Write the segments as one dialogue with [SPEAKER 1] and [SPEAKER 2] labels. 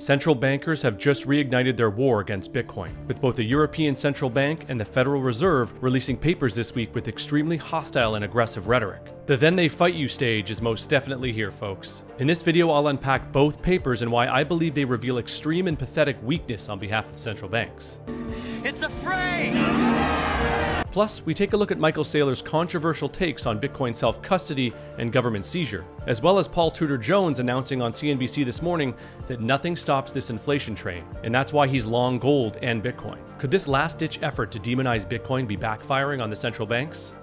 [SPEAKER 1] Central bankers have just reignited their war against Bitcoin, with both the European Central Bank and the Federal Reserve releasing papers this week with extremely hostile and aggressive rhetoric. The then they fight you stage is most definitely here, folks. In this video, I'll unpack both papers and why I believe they reveal extreme and pathetic weakness on behalf of central banks.
[SPEAKER 2] It's a fray!
[SPEAKER 1] Plus, we take a look at Michael Saylor's controversial takes on Bitcoin self-custody and government seizure, as well as Paul Tudor Jones announcing on CNBC this morning that nothing stops this inflation train, and that's why he's long gold and Bitcoin. Could this last-ditch effort to demonize Bitcoin be backfiring on the central banks?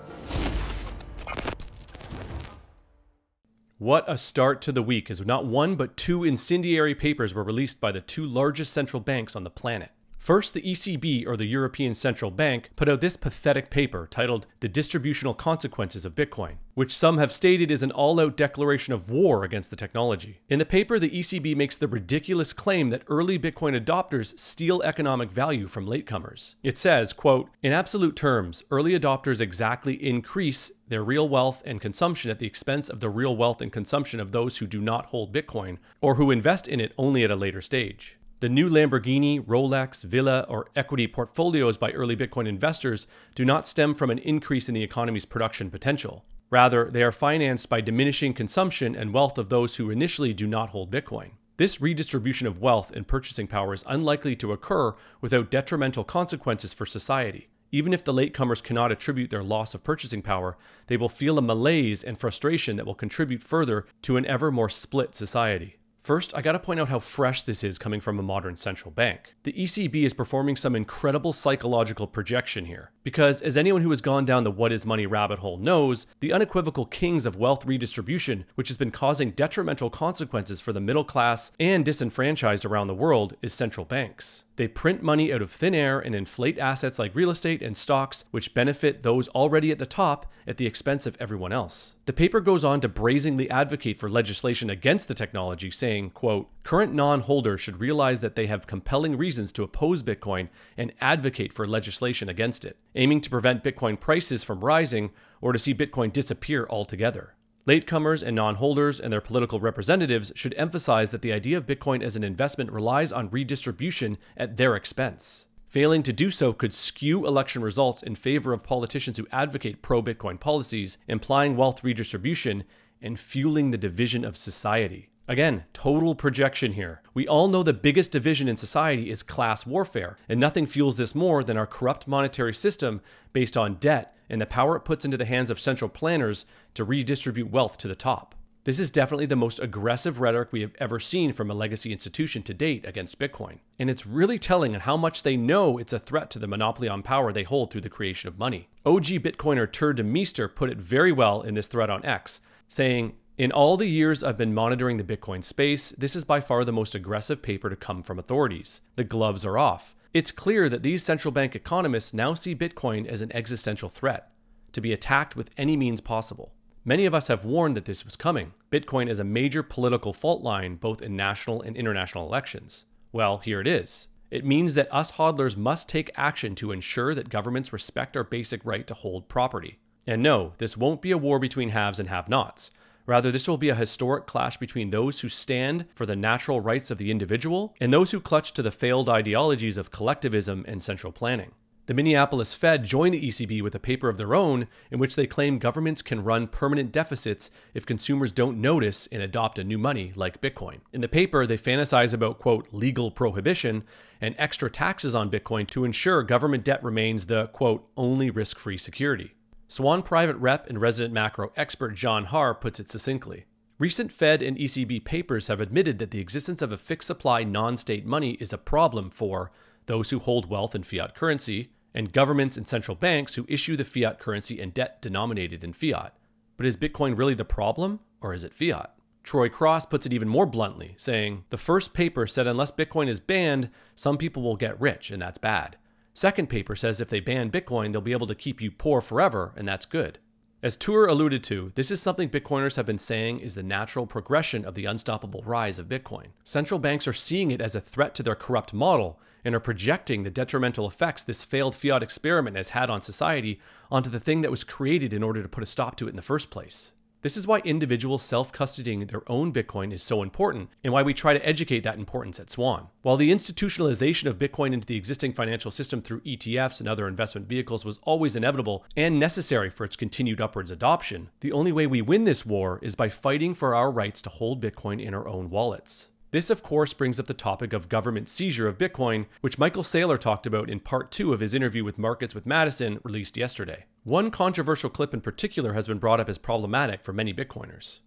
[SPEAKER 1] What a start to the week, as not one but two incendiary papers were released by the two largest central banks on the planet. First, the ECB, or the European Central Bank, put out this pathetic paper titled The Distributional Consequences of Bitcoin, which some have stated is an all-out declaration of war against the technology. In the paper, the ECB makes the ridiculous claim that early Bitcoin adopters steal economic value from latecomers. It says, quote, "In absolute terms, early adopters exactly increase their real wealth and consumption at the expense of the real wealth and consumption of those who do not hold Bitcoin, or who invest in it only at a later stage. The new Lamborghini, Rolex, Villa, or equity portfolios by early Bitcoin investors do not stem from an increase in the economy's production potential. Rather, they are financed by diminishing consumption and wealth of those who initially do not hold Bitcoin. This redistribution of wealth and purchasing power is unlikely to occur without detrimental consequences for society. Even if the latecomers cannot attribute their loss of purchasing power, they will feel a malaise and frustration that will contribute further to an ever more split society." First, I gotta point out how fresh this is coming from a modern central bank. The ECB is performing some incredible psychological projection here. Because, as anyone who has gone down the what is money rabbit hole knows, the unequivocal kings of wealth redistribution, which has been causing detrimental consequences for the middle class and disenfranchised around the world, is central banks. They print money out of thin air and inflate assets like real estate and stocks, which benefit those already at the top at the expense of everyone else. The paper goes on to brazenly advocate for legislation against the technology, saying, quote, "Current non-holders should realize that they have compelling reasons to oppose Bitcoin and advocate for legislation against it, aiming to prevent Bitcoin prices from rising or to see Bitcoin disappear altogether. Latecomers and non-holders and their political representatives should emphasize that the idea of Bitcoin as an investment relies on redistribution at their expense. Failing to do so could skew election results in favor of politicians who advocate pro-Bitcoin policies, implying wealth redistribution and fueling the division of society." Again, total projection here. We all know the biggest division in society is class warfare, and nothing fuels this more than our corrupt monetary system based on debt and the power it puts into the hands of central planners to redistribute wealth to the top. This is definitely the most aggressive rhetoric we have ever seen from a legacy institution to date against Bitcoin. And it's really telling on how much they know it's a threat to the monopoly on power they hold through the creation of money. OG Bitcoiner Tur de Meester put it very well in this thread on X, saying, "In all the years I've been monitoring the Bitcoin space, this is by far the most aggressive paper to come from authorities. The gloves are off. It's clear that these central bank economists now see Bitcoin as an existential threat, to be attacked with any means possible. Many of us have warned that this was coming. Bitcoin is a major political fault line, both in national and international elections. Well, here it is. It means that us hodlers must take action to ensure that governments respect our basic right to hold property. And no, this won't be a war between haves and have-nots. Rather, this will be a historic clash between those who stand for the natural rights of the individual and those who clutch to the failed ideologies of collectivism and central planning." The Minneapolis Fed joined the ECB with a paper of their own in which they claim governments can run permanent deficits if consumers don't notice and adopt a new money like Bitcoin. In the paper, they fantasize about, quote, "legal prohibition" and extra taxes on Bitcoin to ensure government debt remains the, quote, "only risk-free security." Swan Private rep and resident macro expert John Haar puts it succinctly. "Recent Fed and ECB papers have admitted that the existence of a fixed supply non-state money is a problem for those who hold wealth in fiat currency and governments and central banks who issue the fiat currency and debt denominated in fiat. But is Bitcoin really the problem, or is it fiat?" Troy Cross puts it even more bluntly, saying, "The first paper said unless Bitcoin is banned, some people will get rich, and that's bad. Second paper says if they ban Bitcoin, they'll be able to keep you poor forever, and that's good." As Tudor alluded to, this is something Bitcoiners have been saying is the natural progression of the unstoppable rise of Bitcoin. Central banks are seeing it as a threat to their corrupt model and are projecting the detrimental effects this failed fiat experiment has had on society onto the thing that was created in order to put a stop to it in the first place. This is why individuals self-custodying their own Bitcoin is so important, and why we try to educate that importance at Swan. While the institutionalization of Bitcoin into the existing financial system through ETFs and other investment vehicles was always inevitable and necessary for its continued upwards adoption, the only way we win this war is by fighting for our rights to hold Bitcoin in our own wallets. This, of course, brings up the topic of government seizure of Bitcoin, which Michael Saylor talked about in part 2 of his interview with Markets with Madison, released yesterday. One controversial clip in particular has been brought up as problematic for many Bitcoiners.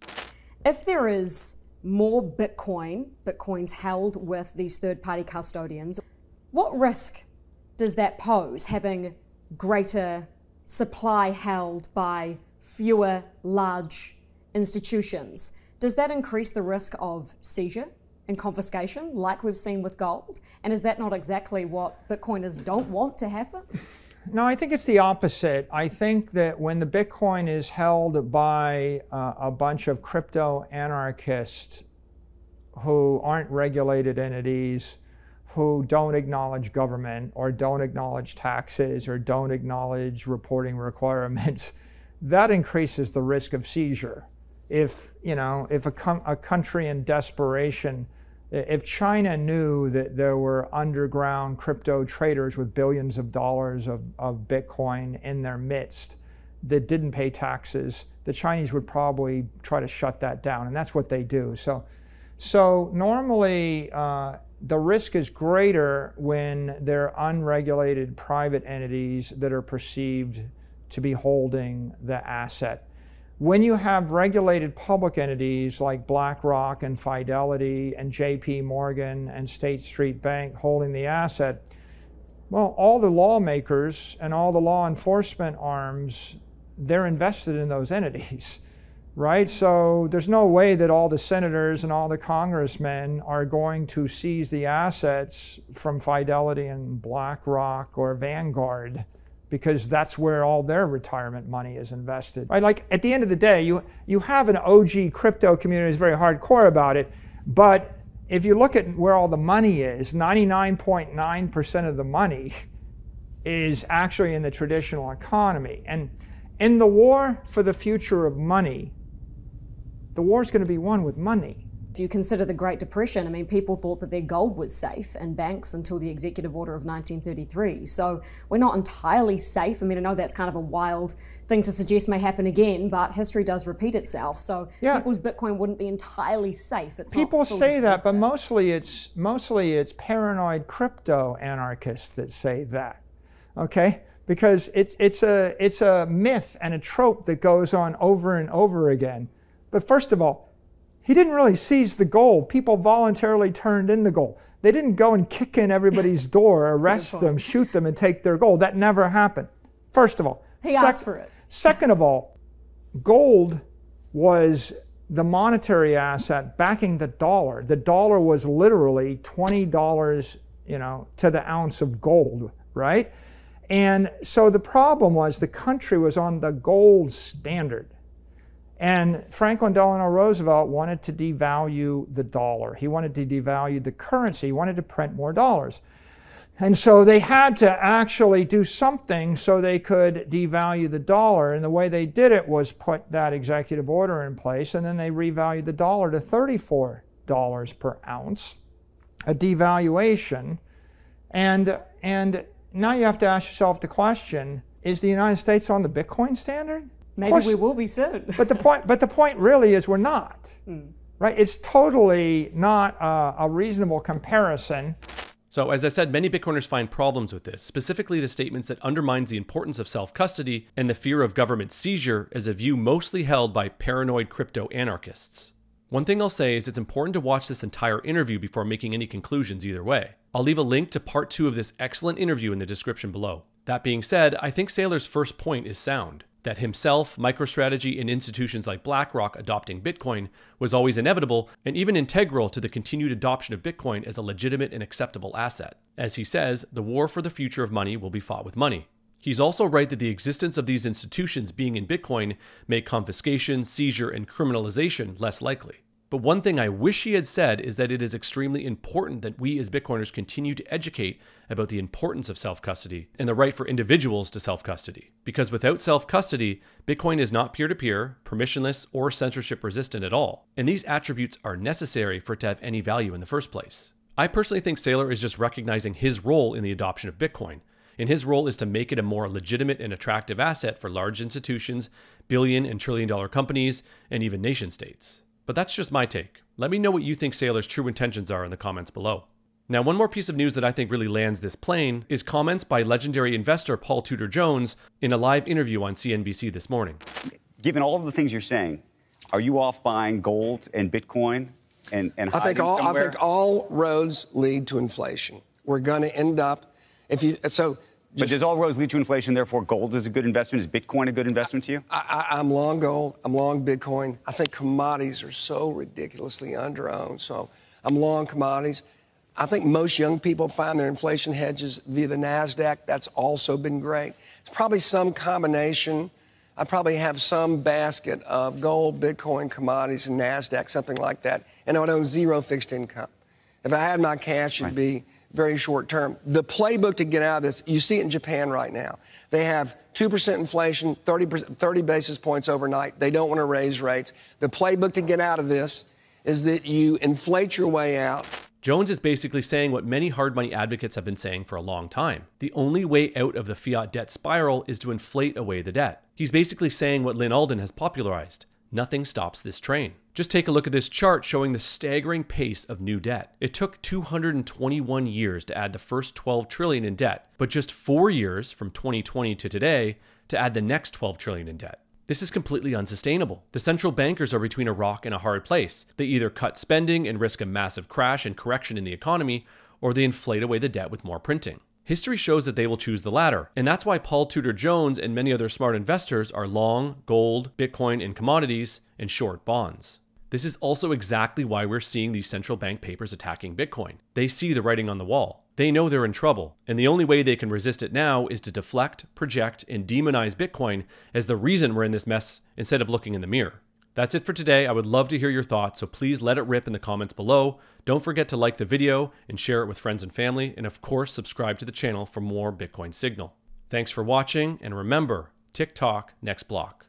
[SPEAKER 3] If there is more Bitcoins held with these third-party custodians, what risk does that pose, having greater supply held by fewer large institutions? Does that increase the risk of seizure and confiscation, like we've seen with gold? And is that not exactly what Bitcoiners don't want to happen?
[SPEAKER 4] No, I think it's the opposite. I think that when the Bitcoin is held by a bunch of crypto anarchists who aren't regulated entities, who don't acknowledge government or don't acknowledge taxes or don't acknowledge reporting requirements, that increases the risk of seizure. If a country in desperation, if China knew that there were underground crypto traders with billions of dollars of Bitcoin in their midst that didn't pay taxes, the Chinese would probably try to shut that down, and that's what they do. So normally the risk is greater when they're unregulated private entities that are perceived to be holding the asset. When you have regulated public entities like BlackRock and Fidelity and JP Morgan and State Street Bank holding the asset, well, all the lawmakers and all the law enforcement arms, they're invested in those entities, right? So there's no way that all the senators and all the congressmen are going to seize the assets from Fidelity and BlackRock or Vanguard, because that's where all their retirement money is invested. Right? Like at the end of the day, you have an OG crypto community that's very hardcore about it, but if you look at where all the money is, 99.9% of the money is actually in the traditional economy. And in the war for the future of money, the war is going to be won with money.
[SPEAKER 3] If you consider the Great Depression, I mean, people thought that their gold was safe in banks until the Executive Order of 1933. So we're not entirely safe. I mean, I know that's kind of a wild thing to suggest may happen again, but history does repeat itself. So yeah, people's Bitcoin wouldn't be entirely safe. It's
[SPEAKER 4] people say that, but mostly it's paranoid crypto anarchists that say that. Okay, because it's a myth and a trope that goes on over and over again. But first of all, he didn't really seize the gold. People voluntarily turned in the gold. They didn't go and kick in everybody's door, arrest them, shoot them, and take their gold. That never happened. First of all.
[SPEAKER 3] He asked for it.
[SPEAKER 4] Second of all, gold was the monetary asset backing the dollar. The dollar was literally $20, to the ounce of gold, right? And so the problem was the country was on the gold standard. And Franklin Delano Roosevelt wanted to devalue the dollar. He wanted to devalue the currency. He wanted to print more dollars. And so they had to actually do something so they could devalue the dollar. And the way they did it was put that executive order in place, and then they revalued the dollar to $34 per ounce, a devaluation. And now you have to ask yourself the question, is the United States on the Bitcoin standard?
[SPEAKER 3] Maybe we will be soon.
[SPEAKER 4] but the point really is we're not, right? It's totally not a reasonable comparison.
[SPEAKER 1] So as I said, many Bitcoiners find problems with this, specifically the statements that undermines the importance of self-custody and the fear of government seizure as a view mostly held by paranoid crypto anarchists. One thing I'll say is it's important to watch this entire interview before making any conclusions either way. I'll leave a link to part 2 of this excellent interview in the description below. That being said, I think Saylor's first point is sound. That himself, MicroStrategy, and institutions like BlackRock adopting Bitcoin was always inevitable and even integral to the continued adoption of Bitcoin as a legitimate and acceptable asset. As he says, the war for the future of money will be fought with money. He's also right that the existence of these institutions being in Bitcoin make confiscation, seizure, and criminalization less likely. But one thing I wish he had said is that it is extremely important that we as Bitcoiners continue to educate about the importance of self-custody and the right for individuals to self-custody. Because without self-custody, Bitcoin is not peer-to-peer, permissionless, or censorship-resistant at all. And these attributes are necessary for it to have any value in the first place. I personally think Saylor is just recognizing his role in the adoption of Bitcoin. And his role is to make it a more legitimate and attractive asset for large institutions, billion and trillion-dollar companies, and even nation-states. But that's just my take. Let me know what you think Saylor's true intentions are in the comments below. Now, one more piece of news that I think really lands this plane is comments by legendary investor Paul Tudor Jones in a live interview on CNBC this morning.
[SPEAKER 5] Given all of the things you're saying, are you off buying gold and Bitcoin and
[SPEAKER 6] I think all roads lead to inflation. We're going to end up,
[SPEAKER 5] but does all roads lead to inflation, therefore gold is a good investment? Is Bitcoin a good investment to you?
[SPEAKER 6] I'm long gold. I'm long Bitcoin. I think commodities are so ridiculously underowned. So I'm long commodities. I think most young people find their inflation hedges via the NASDAQ. That's also been great. It's probably some combination. I probably have some basket of gold, Bitcoin, commodities, and NASDAQ, something like that. And I would own zero fixed income. If I had my cash, it'd be very short term. The playbook to get out of this, you see it in Japan right now. They have 2% inflation, 30 basis points overnight. They don't want to raise rates. The playbook to get out of this is that you inflate your way out.
[SPEAKER 1] Jones is basically saying what many hard money advocates have been saying for a long time. The only way out of the fiat debt spiral is to inflate away the debt. He's basically saying what Lyn Alden has popularized. Nothing stops this train. Just take a look at this chart showing the staggering pace of new debt. It took 221 years to add the first 12 trillion in debt, but just 4 years from 2020 to today to add the next 12 trillion in debt. This is completely unsustainable. The central bankers are between a rock and a hard place. They either cut spending and risk a massive crash and correction in the economy, or they inflate away the debt with more printing. History shows that they will choose the latter, and that's why Paul Tudor Jones and many other smart investors are long gold, Bitcoin, and commodities, and short bonds. This is also exactly why we're seeing these central bank papers attacking Bitcoin. They see the writing on the wall. They know they're in trouble, and the only way they can resist it now is to deflect, project, and demonize Bitcoin as the reason we're in this mess instead of looking in the mirror. That's it for today. I would love to hear your thoughts, so please let it rip in the comments below. Don't forget to like the video and share it with friends and family, and of course, subscribe to the channel for more Bitcoin Signal. Thanks for watching, and remember, TikTok next block.